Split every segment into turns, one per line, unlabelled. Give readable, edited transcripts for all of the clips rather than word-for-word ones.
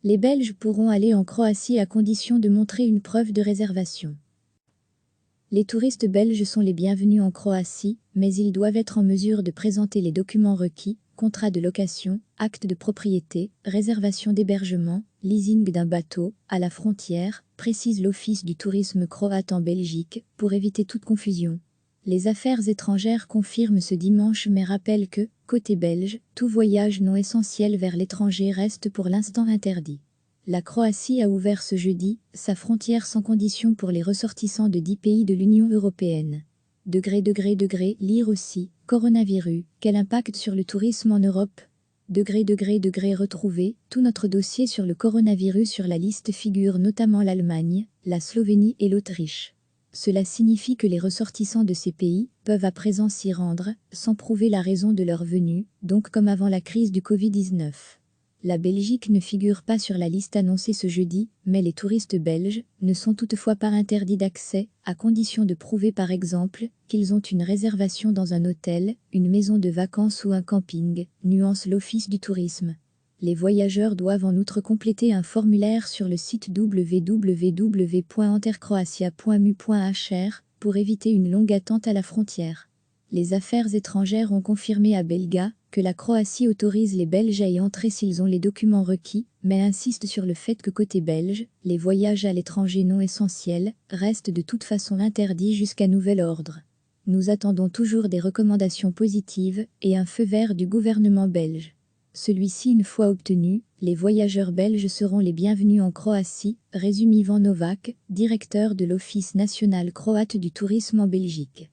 Les Belges pourront aller en Croatie à condition de montrer une preuve de réservation. Les touristes belges sont les bienvenus en Croatie, mais ils doivent être en mesure de présenter les documents requis, contrat de location, acte de propriété, réservation d'hébergement, leasing d'un bateau, à la frontière, précise l'Office du tourisme croate en Belgique, pour éviter toute confusion. Les affaires étrangères confirment ce dimanche mais rappellent que, côté belge, tout voyage non essentiel vers l'étranger reste pour l'instant interdit. La Croatie a ouvert ce jeudi sa frontière sans condition pour les ressortissants de 10 pays de l'Union européenne. Lire aussi, coronavirus, quel impact sur le tourisme en Europe? Retrouver tout notre dossier sur le coronavirus. Sur la liste figurent notamment l'Allemagne, la Slovénie et l'Autriche. Cela signifie que les ressortissants de ces pays peuvent à présent s'y rendre, sans prouver la raison de leur venue, donc comme avant la crise du Covid-19. La Belgique ne figure pas sur la liste annoncée ce jeudi, mais les touristes belges ne sont toutefois pas interdits d'accès, à condition de prouver par exemple qu'ils ont une réservation dans un hôtel, une maison de vacances ou un camping, nuance l'Office du tourisme. Les voyageurs doivent en outre compléter un formulaire sur le site www.entercroatia.mu.hr pour éviter une longue attente à la frontière. Les affaires étrangères ont confirmé à Belga que la Croatie autorise les Belges à y entrer s'ils ont les documents requis, mais insiste sur le fait que côté belge, les voyages à l'étranger non essentiels restent de toute façon interdits jusqu'à nouvel ordre. Nous attendons toujours des recommandations positives et un feu vert du gouvernement belge. Celui-ci une fois obtenu, les voyageurs belges seront les bienvenus en Croatie, résume Ivan Novak, directeur de l'Office national croate du tourisme en Belgique.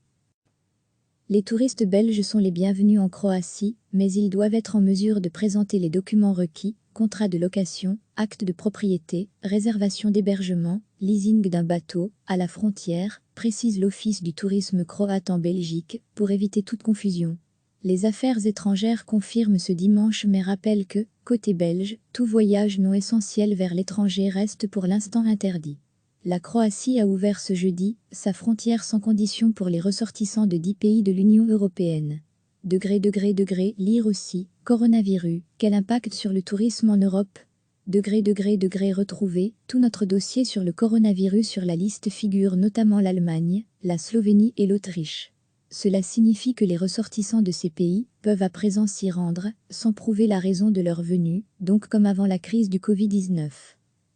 Les touristes belges sont les bienvenus en Croatie, mais ils doivent être en mesure de présenter les documents requis, contrat de location, acte de propriété, réservation d'hébergement, leasing d'un bateau, à la frontière, précise l'Office du tourisme croate en Belgique, pour éviter toute confusion. Les affaires étrangères confirment ce dimanche mais rappellent que, côté belge, tout voyage non essentiel vers l'étranger reste pour l'instant interdit. La Croatie a ouvert ce jeudi sa frontière sans condition pour les ressortissants de 10 pays de l'Union européenne. Lire aussi, coronavirus, quel impact sur le tourisme en Europe? Retrouver tout notre dossier sur le coronavirus. Sur la liste figurent notamment l'Allemagne, la Slovénie et l'Autriche. Cela signifie que les ressortissants de ces pays peuvent à présent s'y rendre, sans prouver la raison de leur venue, donc comme avant la crise du Covid-19.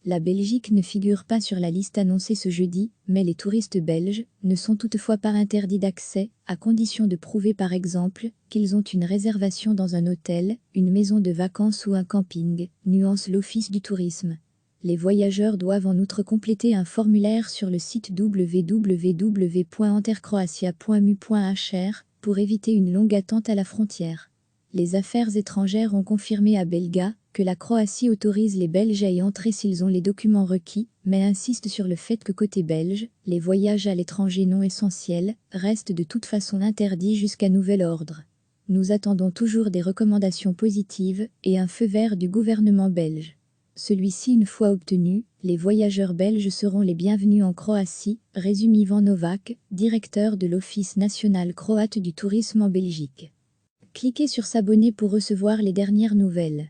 La Belgique ne figure pas sur la liste annoncée ce jeudi, mais les touristes belges ne sont toutefois pas interdits d'accès, à condition de prouver par exemple qu'ils ont une réservation dans un hôtel, une maison de vacances ou un camping, nuance l'Office du tourisme. Les voyageurs doivent en outre compléter un formulaire sur le site www.entercroatia.mu.hr pour éviter une longue attente à la frontière. Les affaires étrangères ont confirmé à Belga que la Croatie autorise les Belges à y entrer s'ils ont les documents requis, mais insiste sur le fait que côté belge, les voyages à l'étranger non essentiels restent de toute façon interdits jusqu'à nouvel ordre. Nous attendons toujours des recommandations positives et un feu vert du gouvernement belge. Celui-ci une fois obtenu, les voyageurs belges seront les bienvenus en Croatie, résume Ivan Novak, directeur de l'Office national croate du tourisme en Belgique. Cliquez sur s'abonner pour recevoir les dernières nouvelles.